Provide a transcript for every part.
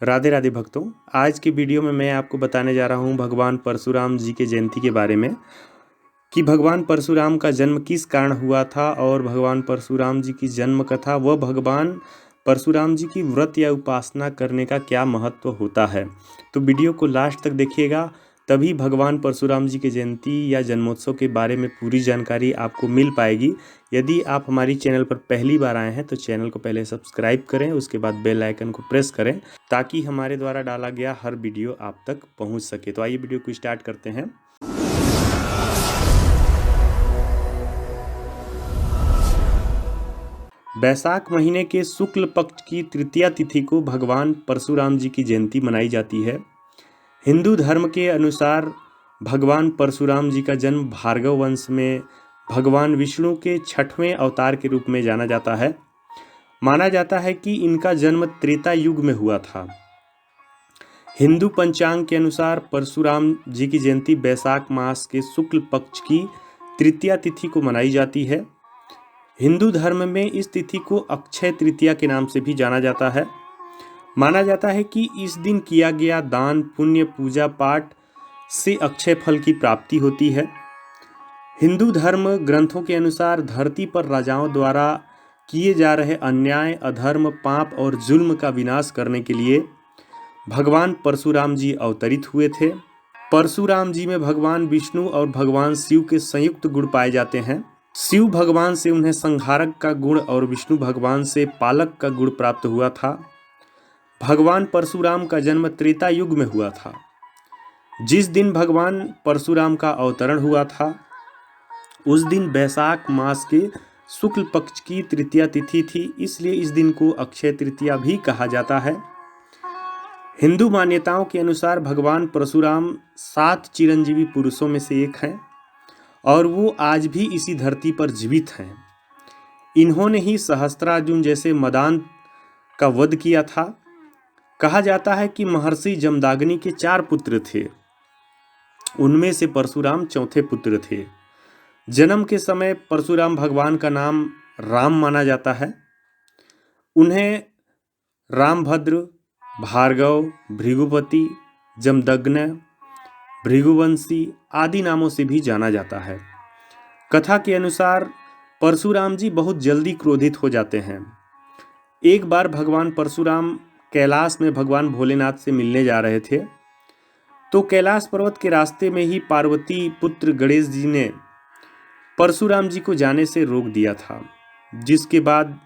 राधे राधे भक्तों। आज के वीडियो में मैं आपको बताने जा रहा हूँ भगवान परशुराम जी के जयंती के बारे में कि भगवान परशुराम का जन्म किस कारण हुआ था और भगवान परशुराम जी की जन्म कथा व भगवान परशुराम जी की व्रत या उपासना करने का क्या महत्व होता है। तो वीडियो को लास्ट तक देखिएगा, तभी भगवान परशुराम जी के जयंती या जन्मोत्सव के बारे में पूरी जानकारी आपको मिल पाएगी। यदि आप हमारी चैनल पर पहली बार आए हैं तो चैनल को पहले सब्सक्राइब करें, उसके बाद बेल आइकन को प्रेस करें ताकि हमारे द्वारा डाला गया हर वीडियो आप तक पहुंच सके। तो आइए वीडियो को स्टार्ट करते हैं। बैसाख महीने के शुक्ल पक्ष की तृतीया तिथि को भगवान परशुराम जी की जयंती मनाई जाती है। हिंदू धर्म के अनुसार भगवान परशुराम जी का जन्म भार्गव वंश में भगवान विष्णु के 6वें अवतार के रूप में जाना जाता है। माना जाता है कि इनका जन्म त्रेता युग में हुआ था। हिंदू पंचांग के अनुसार परशुराम जी की जयंती बैसाख मास के शुक्ल पक्ष की तृतीया तिथि को मनाई जाती है। हिंदू धर्म में इस तिथि को अक्षय तृतीया के नाम से भी जाना जाता है। माना जाता है कि इस दिन किया गया दान पुण्य पूजा पाठ से अक्षय फल की प्राप्ति होती है। हिंदू धर्म ग्रंथों के अनुसार धरती पर राजाओं द्वारा किए जा रहे अन्याय अधर्म पाप और जुल्म का विनाश करने के लिए भगवान परशुराम जी अवतरित हुए थे। परशुराम जी में भगवान विष्णु और भगवान शिव के संयुक्त गुण पाए जाते हैं। शिव भगवान से उन्हें संहारक का गुण और विष्णु भगवान से पालक का गुण प्राप्त हुआ था। भगवान परशुराम का जन्म त्रेता युग में हुआ था। जिस दिन भगवान परशुराम का अवतरण हुआ था उस दिन बैसाख मास के शुक्ल पक्ष की तृतीया तिथि थी, इसलिए इस दिन को अक्षय तृतीया भी कहा जाता है। हिंदू मान्यताओं के अनुसार भगवान परशुराम 7 चिरंजीवी पुरुषों में से एक हैं और वो आज भी इसी धरती पर जीवित हैं। इन्होंने ही सहस्त्रार्जुन जैसे मदान का वध किया था। कहा जाता है कि महर्षि जमदाग्नि के 4 पुत्र थे, उनमें से परशुराम चौथे पुत्र थे। जन्म के समय परशुराम भगवान का नाम राम माना जाता है। उन्हें रामभद्र, भार्गव, भृगुपति, जमदग्नि, भृगुवंशी आदि नामों से भी जाना जाता है। कथा के अनुसार परशुराम जी बहुत जल्दी क्रोधित हो जाते हैं। एक बार भगवान परशुराम कैलाश में भगवान भोलेनाथ से मिलने जा रहे थे तो कैलाश पर्वत के रास्ते में ही पार्वती पुत्र गणेश जी ने परशुराम जी को जाने से रोक दिया था, जिसके बाद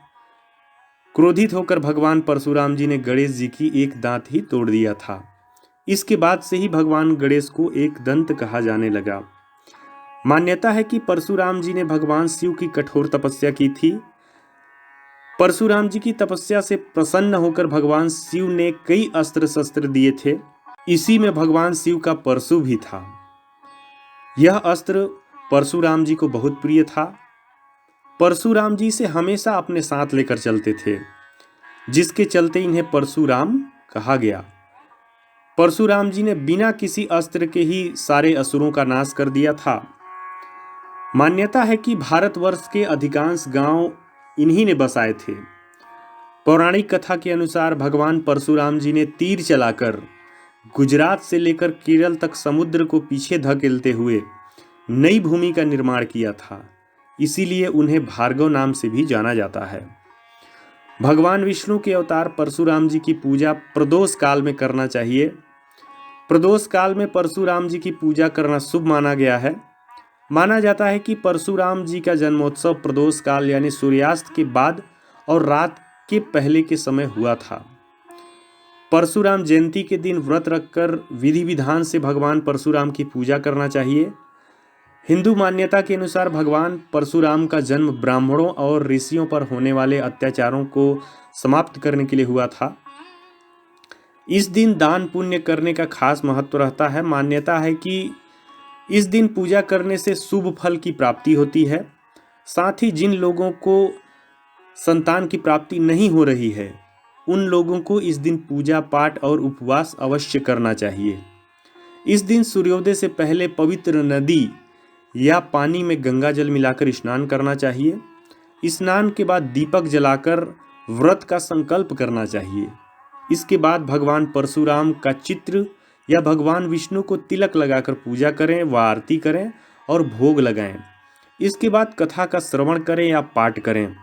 क्रोधित होकर भगवान परशुराम जी ने गणेश जी की एक दांत ही तोड़ दिया था। इसके बाद से ही भगवान गणेश को एक दंत कहा जाने लगा। मान्यता है कि परशुराम जी ने भगवान शिव की कठोर तपस्या की थी। परशुराम जी की तपस्या से प्रसन्न होकर भगवान शिव ने कई अस्त्र शस्त्र दिए थे। इसी में भगवान शिव का परशु भी था। यह अस्त्र परशुराम जी को बहुत प्रिय था। परशुराम जी से हमेशा अपने साथ लेकर चलते थे, जिसके चलते इन्हें परशुराम कहा गया। परशुराम जी ने बिना किसी अस्त्र के ही सारे असुरों का नाश कर दिया था। मान्यता है कि भारतवर्ष के अधिकांश गांव इन्हीं ने बसाए थे। पौराणिक कथा के अनुसार भगवान परशुराम जी ने तीर चलाकर गुजरात से लेकर केरल तक समुद्र को पीछे धकेलते हुए नई भूमि का निर्माण किया था, इसीलिए उन्हें भार्गव नाम से भी जाना जाता है। भगवान विष्णु के अवतार परशुराम जी की पूजा प्रदोष काल में करना चाहिए। प्रदोष काल में परशुराम जी की पूजा करना शुभ माना गया है। माना जाता है कि परशुराम जी का जन्मोत्सव प्रदोष काल यानी सूर्यास्त के बाद और रात के पहले के समय हुआ था। परशुराम जयंती के दिन व्रत रखकर विधि विधान से भगवान परशुराम की पूजा करना चाहिए। हिंदू मान्यता के अनुसार भगवान परशुराम का जन्म ब्राह्मणों और ऋषियों पर होने वाले अत्याचारों को समाप्त करने के लिए हुआ था। इस दिन दान पुण्य करने का खास महत्व रहता है। मान्यता है कि इस दिन पूजा करने से शुभ फल की प्राप्ति होती है। साथ ही जिन लोगों को संतान की प्राप्ति नहीं हो रही है उन लोगों को इस दिन पूजा पाठ और उपवास अवश्य करना चाहिए। इस दिन सूर्योदय से पहले पवित्र नदी या पानी में गंगा जल मिलाकर स्नान करना चाहिए। स्नान के बाद दीपक जलाकर व्रत का संकल्प करना चाहिए। इसके बाद भगवान परशुराम का चित्र या भगवान विष्णु को तिलक लगाकर पूजा करें व आरती करें और भोग लगाएं। इसके बाद कथा का श्रवण करें या पाठ करें।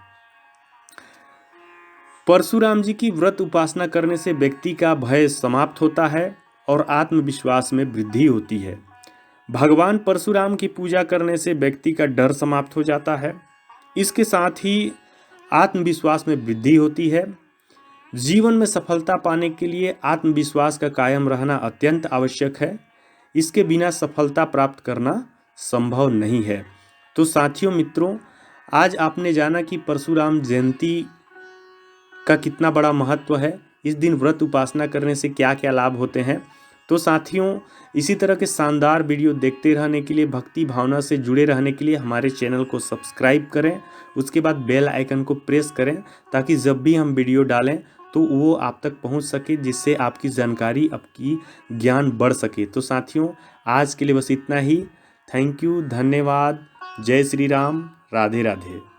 परशुराम जी की व्रत उपासना करने से व्यक्ति का भय समाप्त होता है और आत्मविश्वास में वृद्धि होती है। भगवान परशुराम की पूजा करने से व्यक्ति का डर समाप्त हो जाता है। इसके साथ ही आत्मविश्वास में वृद्धि होती है। जीवन में सफलता पाने के लिए आत्मविश्वास का कायम रहना अत्यंत आवश्यक है। इसके बिना सफलता प्राप्त करना संभव नहीं है। तो साथियों, मित्रों, आज आपने जाना कि परशुराम जयंती का कितना बड़ा महत्व है, इस दिन व्रत उपासना करने से क्या क्या लाभ होते हैं। तो साथियों, इसी तरह के शानदार वीडियो देखते रहने के लिए, भक्ति भावना से जुड़े रहने के लिए हमारे चैनल को सब्सक्राइब करें। उसके बाद बेल आइकन को प्रेस करें ताकि जब भी हम वीडियो डालें तो वो आप तक पहुंच सके, जिससे आपकी जानकारी, आपकी ज्ञान बढ़ सके। तो साथियों, आज के लिए बस इतना ही। थैंक यू, धन्यवाद। जय श्री राम, राधे राधे।